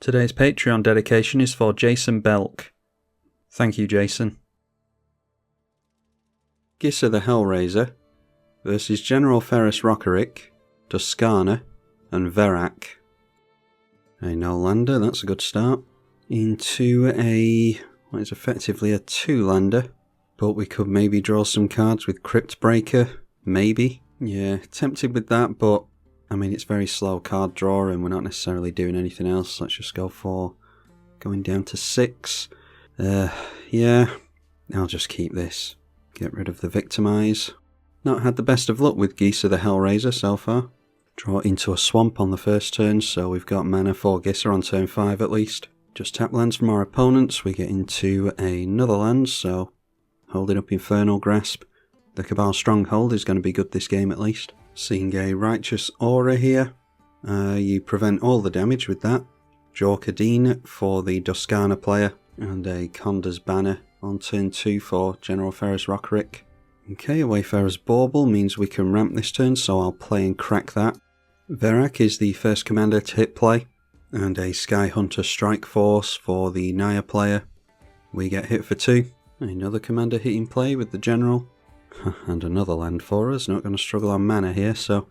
Today's Patreon dedication is for Jason Belk. Thank you, Jason. Gisa the Hellraiser versus General Ferris Rokiric, Duskana, and Verrak. A no-lander, that's a good start. Into what is effectively a two-lander, but we could maybe draw some cards with Crypt Breaker, maybe. Yeah, tempted with that, but I mean, it's very slow card draw and we're not necessarily doing anything else. Let's just go for going down to 6. Yeah, I'll just keep this. Get rid of the Victimize. Not had the best of luck with Gisa the Hellraiser so far. Draw into a swamp on the first turn, so we've got mana for Gisa on turn 5 at least. Just tap lands from our opponents, we get into another land, so holding up Infernal Grasp. The Cabal Stronghold is going to be good this game at least. Seeing a Righteous Aura here, you prevent all the damage with that. Rokiric for the Duskana player, and a Conda's Banner on turn 2 for General Ferris Rokiric. Okay, a Wayfarer's Bauble means we can ramp this turn, so I'll play and crack that. Verrak is the first commander to hit play, and a Sky Hunter Strike Force for the Naya player. We get hit for 2. Another commander hitting play with the General. And another land for us, not going to struggle on mana here, so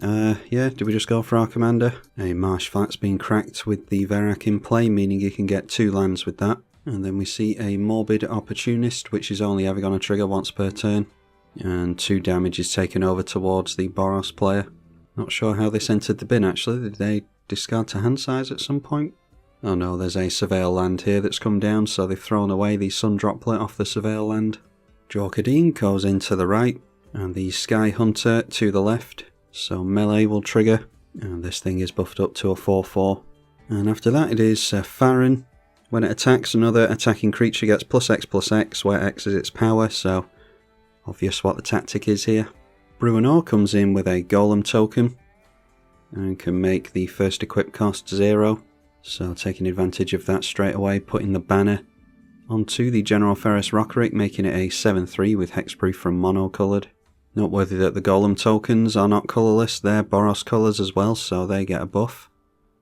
yeah, do we just go for our commander? A Marsh Flat's been cracked with the Verrak in play, meaning you can get 2 lands with that. And then we see a Morbid Opportunist, which is only ever going to trigger once per turn. And 2 damage is taken over towards the Boros player. Not sure how this entered the bin actually, did they discard to hand size at some point? Oh no, there's a Surveil land here that's come down, so they've thrown away the Sun Droplet off the Surveil land. Rokiric goes in to the right, and the Sky Hunter to the left, so melee will trigger, and this thing is buffed up to a 4/4. And after that it is Farron. When it attacks, another attacking creature gets +X/+X, where X is its power, so obvious what the tactic is here. Bruenor comes in with a Golem token, and can make the first equip cost 0, so taking advantage of that straight away, putting the banner onto the General Ferris Rokiric, making it a 7/3 with hexproof from mono-coloured. Noteworthy that the Golem tokens are not colourless, they're Boros colours as well, so they get a buff.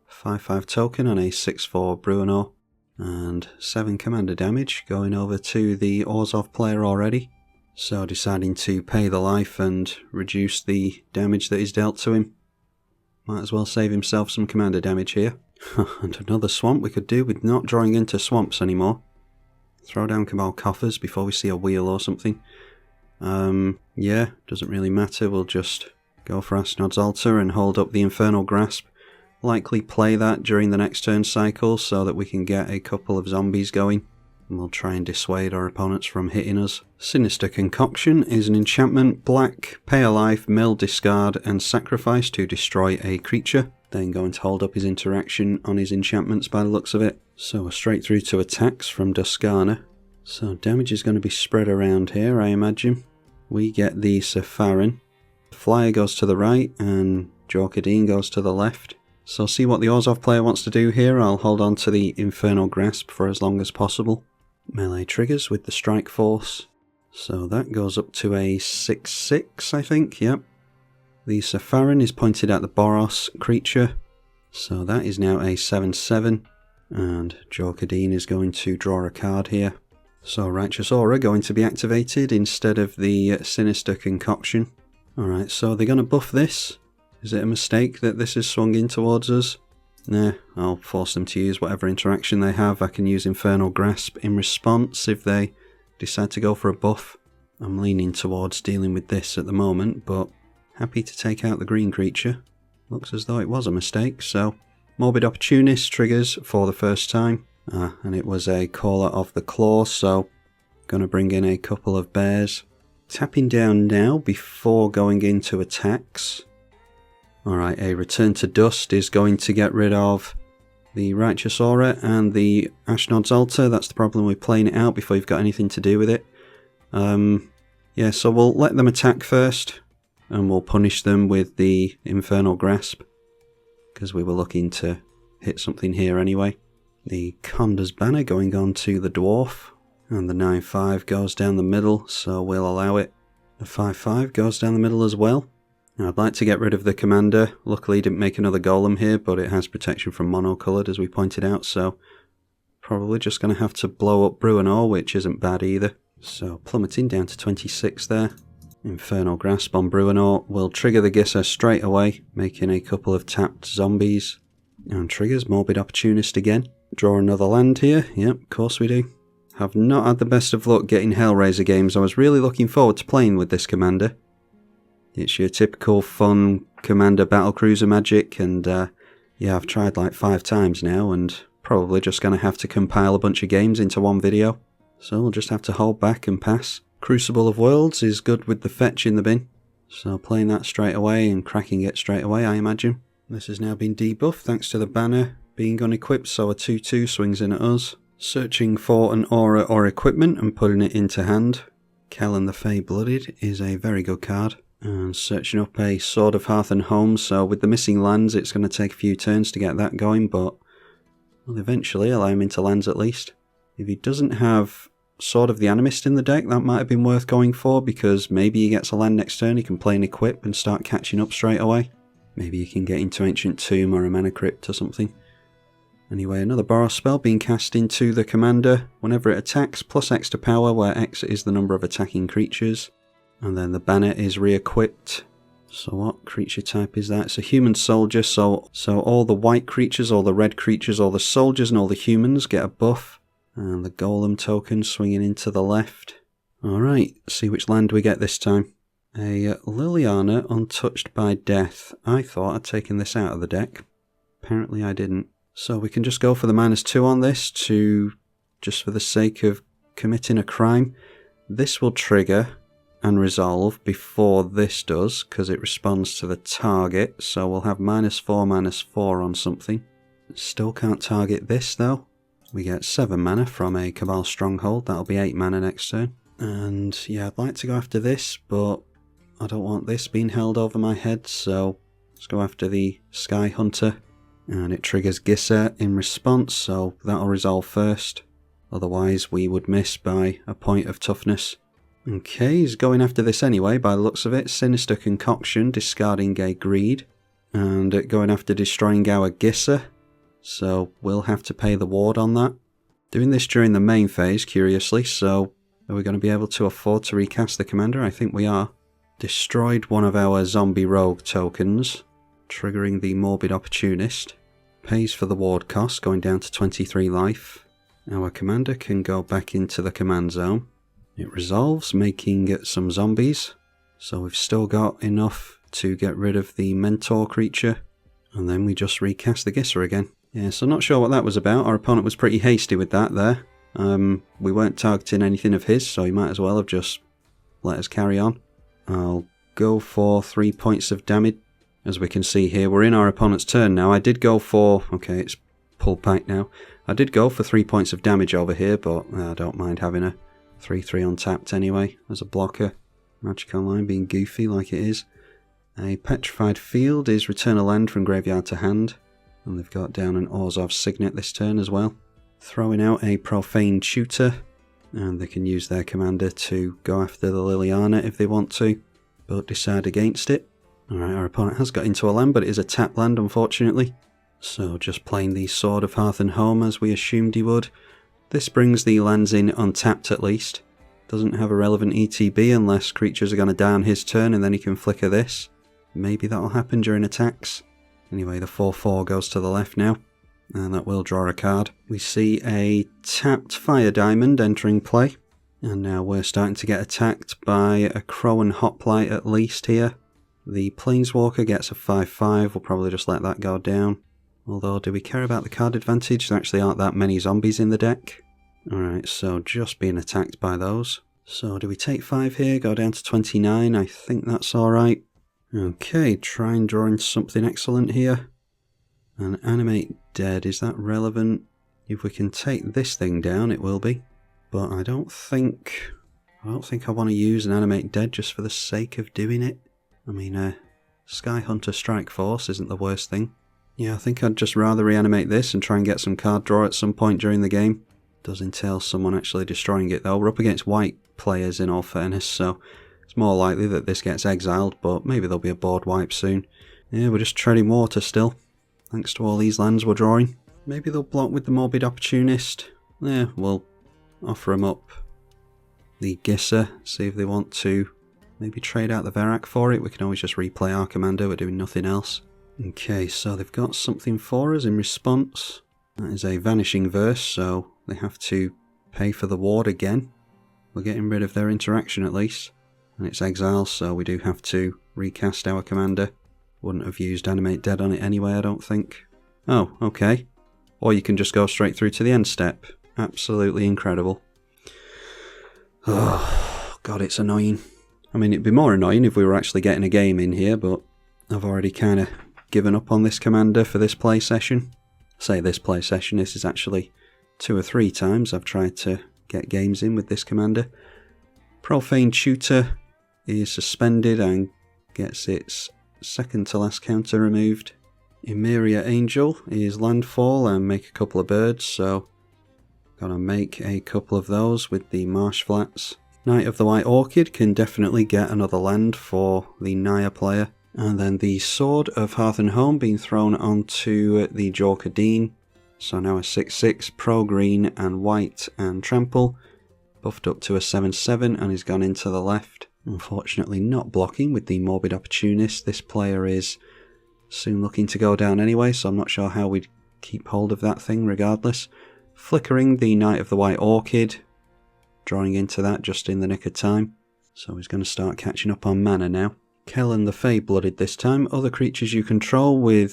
5/5 token on a 6/4 Bruenor, and 7 commander damage going over to the Orzhov player already. So deciding to pay the life and reduce the damage that is dealt to him. Might as well save himself some commander damage here. And another swamp we could do with not drawing into swamps anymore. Throw down Cabal Coffers before we see a wheel or something. Yeah, doesn't really matter, we'll just go for Ashnod's Altar and hold up the Infernal Grasp. Likely play that during the next turn cycle so that we can get a couple of zombies going. And we'll try and dissuade our opponents from hitting us. Sinister Concoction is an enchantment, black, pay a life, mill, discard, and sacrifice to destroy a creature. Then going to hold up his interaction on his enchantments by the looks of it. So we're straight through to attacks from Duskana. So damage is going to be spread around here, I imagine. We get the Farron. Flyer goes to the right and Rokiric goes to the left. So see what the Orzhov player wants to do here. I'll hold on to the Infernal Grasp for as long as possible. Melee triggers with the Strike Force. So that goes up to a 6/6, I think, yep. The Farron is pointed at the Boros creature. So that is now a 7/7. And Rokiric is going to draw a card here. So Righteous Aura going to be activated instead of the Sinister Concoction. Alright, so they're going to buff this. Is it a mistake that this is swung in towards us? Nah, I'll force them to use whatever interaction they have. I can use Infernal Grasp in response if they decide to go for a buff. I'm leaning towards dealing with this at the moment, but happy to take out the green creature. Looks as though it was a mistake, so Morbid Opportunist triggers for the first time. And it was a Caller of the Claw, so gonna bring in a couple of bears. Tapping down now before going into attacks. Alright, a Return to Dust is going to get rid of the Righteous Aura and the Ashnod's Altar. That's the problem with playing it out before you've got anything to do with it. Yeah, so we'll let them attack first, and we'll punish them with the Infernal Grasp, because we were looking to hit something here anyway. The Conda's Banner going on to the Dwarf, and the 9/5 goes down the middle, so we'll allow it. The 5/5 goes down the middle as well. Now, I'd like to get rid of the commander. Luckily didn't make another golem here, but it has protection from mono-coloured as we pointed out, so probably just going to have to blow up Bruenor, which isn't bad either. So plummeting down to 26 there. Infernal Grasp on Bruenor will trigger the Gisa straight away, making a couple of tapped zombies. And triggers Morbid Opportunist again. Draw another land here. Yep, of course we do. Have not had the best of luck getting Hellraiser games. I was really looking forward to playing with this commander. It's your typical fun commander battlecruiser magic, and yeah, I've tried like 5 times now, and probably just going to have to compile a bunch of games into one video. So we'll just have to hold back and pass. Crucible of Worlds is good with the fetch in the bin, so playing that straight away and cracking it straight away, I imagine. This has now been debuffed thanks to the banner being unequipped, so a 2/2 swings in at us. Searching for an aura or equipment and putting it into hand. Kellen the Fey-Blooded is a very good card. And searching up a Sword of Hearth and Home, so with the missing lands it's going to take a few turns to get that going, but we'll eventually allow him into lands at least. If he doesn't have Sword of the Animist in the deck, that might have been worth going for, because maybe he gets a land next turn, he can play an equip and start catching up straight away. Maybe you can get into Ancient Tomb or a Mana Crypt or something. Anyway, another Boros spell being cast into the commander. Whenever it attacks, plus X to power, where X is the number of attacking creatures. And then the banner is re-equipped. So what creature type is that? It's a human soldier, so all the white creatures, all the red creatures, all the soldiers and all the humans get a buff. And the golem token swinging into the left. Alright, see which land we get this time. A Liliana Untouched by Death. I thought I'd taken this out of the deck. Apparently I didn't. So we can just go for the -2 on this, just for the sake of committing a crime. This will trigger and resolve before this does, because it responds to the target, so we'll have -4/-4 on something. Still can't target this though. We get 7 mana from a Cabal Stronghold, that'll be 8 mana next turn. And yeah, I'd like to go after this, but I don't want this being held over my head, so let's go after the Sky Hunter. And it triggers Gisa in response, so that'll resolve first. Otherwise we would miss by a point of toughness. Okay, he's going after this anyway by the looks of it. Sinister Concoction, discarding a Greed. And going after destroying our Gisa. So we'll have to pay the ward on that. Doing this during the main phase, curiously, so are we going to be able to afford to recast the commander? I think we are. Destroyed one of our zombie rogue tokens, triggering the Morbid Opportunist. Pays for the ward cost, going down to 23 life. Our commander can go back into the command zone. It resolves, making some zombies. So we've still got enough to get rid of the mentor creature. And then we just recast the Gisa again. Yeah, so not sure what that was about. Our opponent was pretty hasty with that there. We weren't targeting anything of his, so he might as well have just let us carry on. I'll go for 3 points of damage. As we can see here, we're in our opponent's turn now. I did go for... okay, it's pulled back now. I did go for 3 points of damage over here, but I don't mind having a 3/3 untapped anyway as a blocker. Magic Online being goofy like it is. A Petrified Field is return a land from graveyard to hand. And they've got down an Orzhov Signet this turn as well. Throwing out a Profane Tutor. And they can use their commander to go after the Liliana if they want to, but decide against it. Alright, our opponent has got into a land, but it is a tap land unfortunately. So just playing the Sword of Hearth and Home as we assumed he would. This brings the lands in untapped at least. Doesn't have a relevant ETB unless creatures are going to die on his turn and then he can flicker this. Maybe that'll happen during attacks. Anyway, the 4/4 goes to the left now. And that will draw a card. We see a tapped Fire Diamond entering play. And now we're starting to get attacked by a Crow and Hoplite at least here. The Planeswalker gets a 5/5, we'll probably just let that go down. Although, do we care about the card advantage? There actually aren't that many zombies in the deck. Alright, so just being attacked by those. So do we take 5 here, go down to 29? I think that's alright. Okay, try and draw in something excellent here. And Animate Dead, is that relevant? If we can take this thing down, it will be. But I don't think I want to use an Animate Dead just for the sake of doing it. I mean, Sky Hunter Strike Force isn't the worst thing. Yeah, I think I'd just rather reanimate this and try and get some card draw at some point during the game. Does entail someone actually destroying it though. We're up against white players in all fairness, so It's more likely that this gets exiled, but maybe there'll be a board wipe soon. Yeah, we're just treading water still, thanks to all these lands we're drawing. Maybe they'll block with the Morbid Opportunist. Yeah, we'll offer them up the Gisa, see if they want to maybe trade out the Verrak for it. We can always just replay our commander, we're doing nothing else. Okay, so they've got something for us in response. That is a Vanishing Verse, so they have to pay for the ward again. We're getting rid of their interaction at least. And it's exile, so we do have to recast our commander. Wouldn't have used Animate Dead on it anyway, I don't think. Oh, okay. Or you can just go straight through to the end step. Absolutely incredible. Oh, God, it's annoying. I mean, it'd be more annoying if we were actually getting a game in here, but I've already kind of given up on this commander for this play session. I say this play session, this is actually 2 or 3 times I've tried to get games in with this commander. Profane Tutor is suspended and gets its second to last counter removed. Emeria Angel is landfall and make a couple of birds, so gonna make a couple of those with the Marsh Flats. Knight of the White Orchid can definitely get another land for the Naya player. And then the Sword of Hearth and Home being thrown onto the Jorka Dean. So now a 6/6, pro green and white and trample. Buffed up to a 7/7 and he's gone into the left. Unfortunately not blocking with the Morbid Opportunist. This player is soon looking to go down anyway, so I'm not sure how we'd keep hold of that thing regardless. Flickering the Knight of the White Orchid. Drawing into that just in the nick of time. So he's going to start catching up on mana now. Kellen the Fey-Blooded this time. Other creatures you control get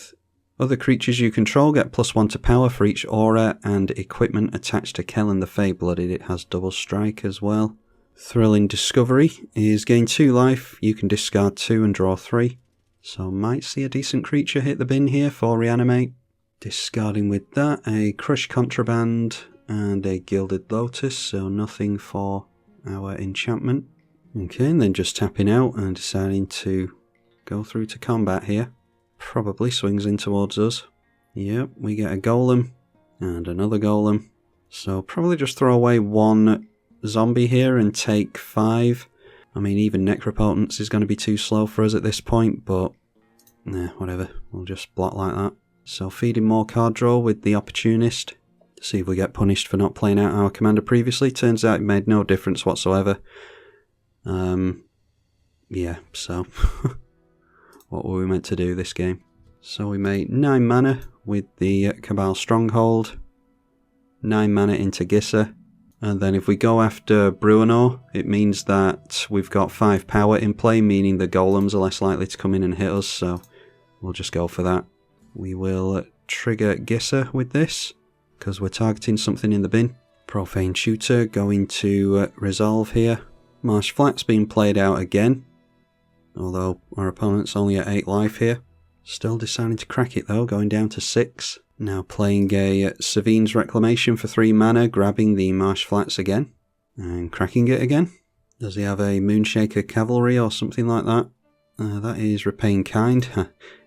+1 to power for each aura and equipment attached to Kellen the Fey-Blooded. It has double strike as well. Thrilling Discovery is gain 2 life. You can discard 2 and draw 3. So might see a decent creature hit the bin here for reanimate. Discarding with that a Crush Contraband and a Gilded Lotus, so nothing for our enchantment. Okay, and then just tapping out and deciding to go through to combat here. Probably swings in towards us. Yep, we get a Golem and another Golem. So probably just throw away 1 zombie here and take 5. I mean, even Necropotence is going to be too slow for us at this point, but nah, whatever. We'll just block like that. So feeding more card draw with the Opportunist. See if we get punished for not playing out our commander previously. Turns out it made no difference whatsoever. Yeah, so what were we meant to do this game? So we made 9 mana with the Cabal Stronghold, 9 mana into Gisa, and then if we go after Bruenor, it means that we've got 5 power in play, meaning the golems are less likely to come in and hit us, so we'll just go for that. We will trigger Gisa with this, because we're targeting something in the bin. Profane Tutor going to resolve here. Marsh Flats being played out again, although our opponent's only at 8 life here. Still deciding to crack it though, going down to 6. Now playing a Savine's Reclamation for 3 mana, grabbing the Marsh Flats again, and cracking it again. Does he have a Moonshaker Cavalry or something like that? That is Repaying Kind.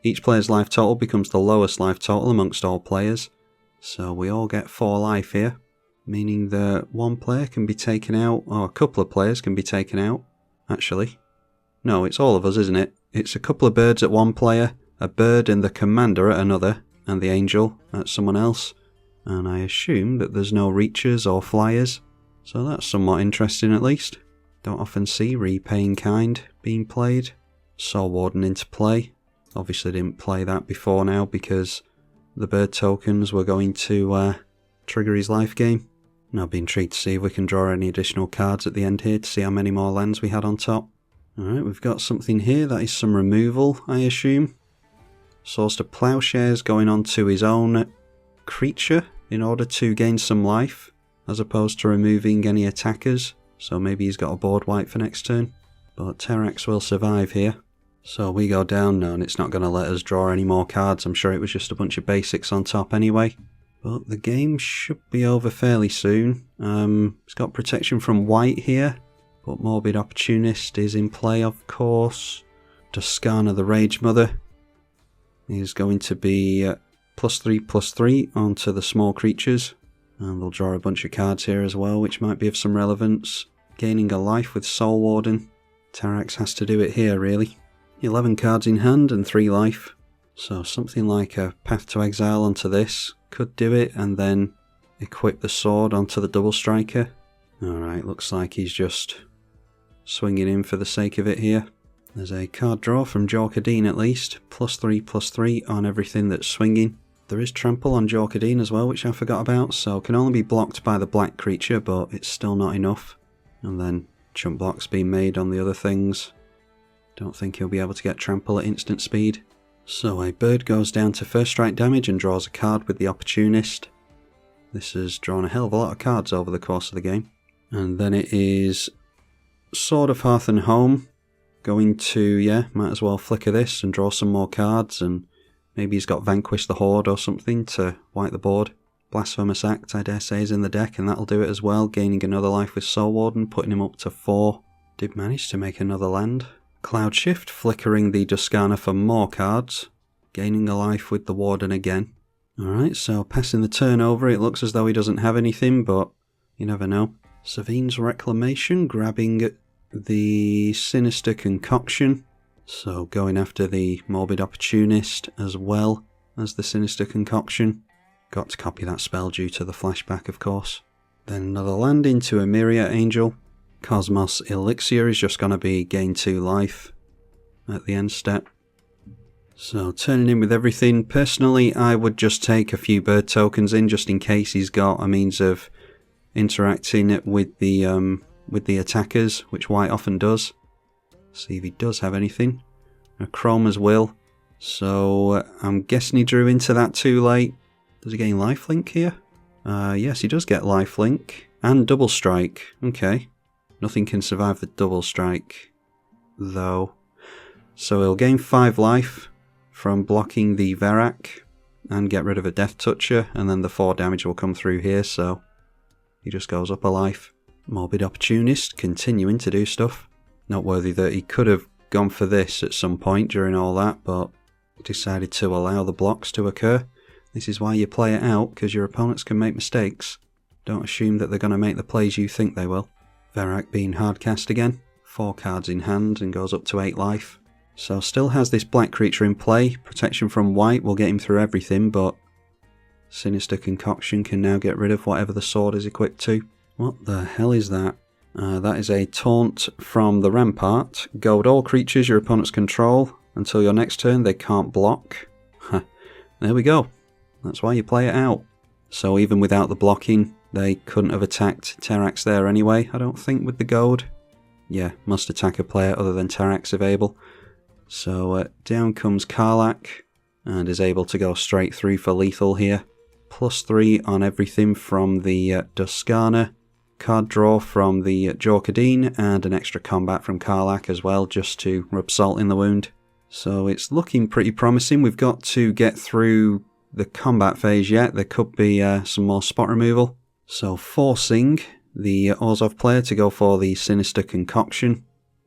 Each player's life total becomes the lowest life total amongst all players. So we all get 4 life here, meaning that 1 player can be taken out, or a couple of players can be taken out, actually. No, it's all of us, isn't it? It's a couple of birds at 1 player, a bird and the commander at another, and the angel at someone else. And I assume that there's no reachers or flyers, so that's somewhat interesting at least. Don't often see Repaying Kind being played. Soul Warden into play. Obviously didn't play that before now because the bird tokens were going to trigger his life gain. And I'll be intrigued to see if we can draw any additional cards at the end here to see how many more lands we had on top. Alright, we've got something here, that is some removal, I assume. Source to Plowshares going on to his own creature in order to gain some life, as opposed to removing any attackers, so maybe he's got a board wipe for next turn. But Terrax will survive here. So we go down now and it's not going to let us draw any more cards. I'm sure it was just a bunch of basics on top anyway. But the game should be over fairly soon. It's got protection from white here, but Morbid Opportunist is in play, of course. Duskana the Rage Mother is going to be +3/+3 onto the small creatures. And they'll draw a bunch of cards here as well, which might be of some relevance. Gaining a life with Soul Warden. Terrax has to do it here, really. 11 cards in hand and 3 life. So something like a Path to Exile onto this could do it, and then equip the sword onto the double striker. Alright, looks like he's just swinging in for the sake of it here. There's a card draw from Rokiric at least. +3/+3 on everything that's swinging. There is trample on Rokiric as well, which I forgot about, so can only be blocked by the black creature, but it's still not enough. And then chump blocks being made on the other things. Don't think he'll be able to get trample at instant speed. So a bird goes down to first strike damage and draws a card with the Opportunist. This has drawn a hell of a lot of cards over the course of the game. And then it is Sword of Hearth and Home. Going to, yeah, might as well flicker this and draw some more cards, and maybe he's got Vanquish the Horde or something to wipe the board. Blasphemous Act, I dare say, is in the deck, and that'll do it as well, gaining another life with Soul Warden, putting him up to 4. Did manage to make another land. Cloud Shift, flickering the Duskana for more cards, gaining a life with the Warden again. Alright, so passing the turn over, it looks as though he doesn't have anything, but you never know. Savine's Reclamation, grabbing the Sinister Concoction, so going after the Morbid Opportunist as well as the Sinister Concoction. Got to copy that spell due to the flashback, of course. Then another land into Emiria Angel. Cosmos Elixir is just going to be gain 2 life at the end step. So turning in with everything. Personally, I would just take a few bird tokens in just in case he's got a means of interacting with the attackers, which white often does. See if he does have anything. A Chroma's Will. So I'm guessing he drew into that too late. Does he gain lifelink here? Yes, he does get lifelink. And double strike. Okay. Nothing can survive the double strike, though. So he'll gain 5 life from blocking the Verrak and get rid of a Death Toucher, and then the 4 damage will come through here, so he just goes up a life. Morbid Opportunist, continuing to do stuff. Noteworthy that he could have gone for this at some point during all that, but decided to allow the blocks to occur. This is why you play it out, because your opponents can make mistakes. Don't assume that they're going to make the plays you think they will. Verrak being hard cast again. 4 cards in hand and goes up to 8 life. So still has this black creature in play. Protection from white will get him through everything, but Sinister Concoction can now get rid of whatever the sword is equipped to. What the hell is that? That is a taunt from the Rampart. Goad all creatures your opponents control. Until your next turn they can't block. There we go. That's why you play it out. So even without the blocking, they couldn't have attacked Terrax there anyway, I don't think, with the goad. Yeah, must attack a player other than Terrax if able. So down comes Karlach, and is able to go straight through for lethal here. +3 on everything from the Duskana. Card draw from the Rokiric, and an extra combat from Karlach as well, just to rub salt in the wound. So it's looking pretty promising. We've got to get through the combat phase yet. There could be some more spot removal. So forcing the Orzhov player to go for the Sinister Concoction.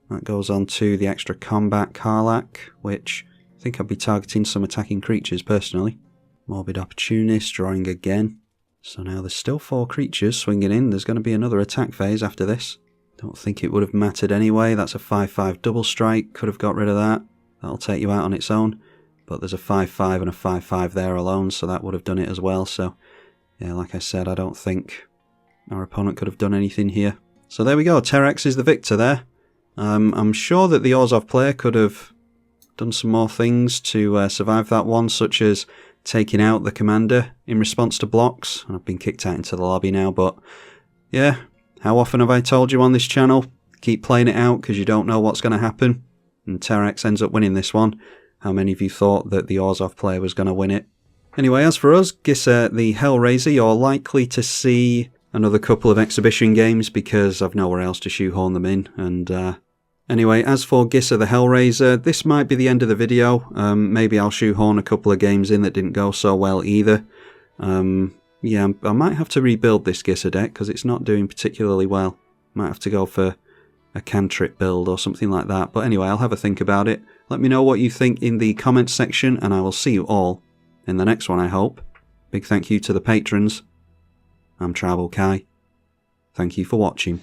That goes on to the extra combat Karlach, which I think I'd be targeting some attacking creatures personally. Morbid Opportunist drawing again. So now there's still 4 creatures swinging in. There's going to be another attack phase after this. Don't think it would have mattered anyway. That's a 5/5 double strike. Could have got rid of that. That'll take you out on its own. But there's a 5/5 and a 5/5 there alone, so that would have done it as well. So yeah, like I said, I don't think our opponent could have done anything here. So there we go. Terrax is the victor there. I'm sure that the Orzhov player could have done some more things to survive that one, such as taking out the commander in response to blocks. And I've been kicked out into the lobby now, but yeah, how often have I told you on this channel? Keep playing it out because you don't know what's going to happen. And Terrax ends up winning this one. How many of you thought that the Orzhov player was going to win it? Anyway, as for us, Gisa the Hellraiser, you're likely to see another couple of exhibition games because I've nowhere else to shoehorn them in. And anyway, as for Gisa the Hellraiser, this might be the end of the video. Maybe I'll shoehorn a couple of games in that didn't go so well either. Yeah, I might have to rebuild this Gisa deck because it's not doing particularly well. Might have to go for a cantrip build or something like that. But anyway, I'll have a think about it. Let me know what you think in the comments section, and I will see you all in the next one, I hope. Big thank you to the patrons. I'm tribalkai. Thank you for watching.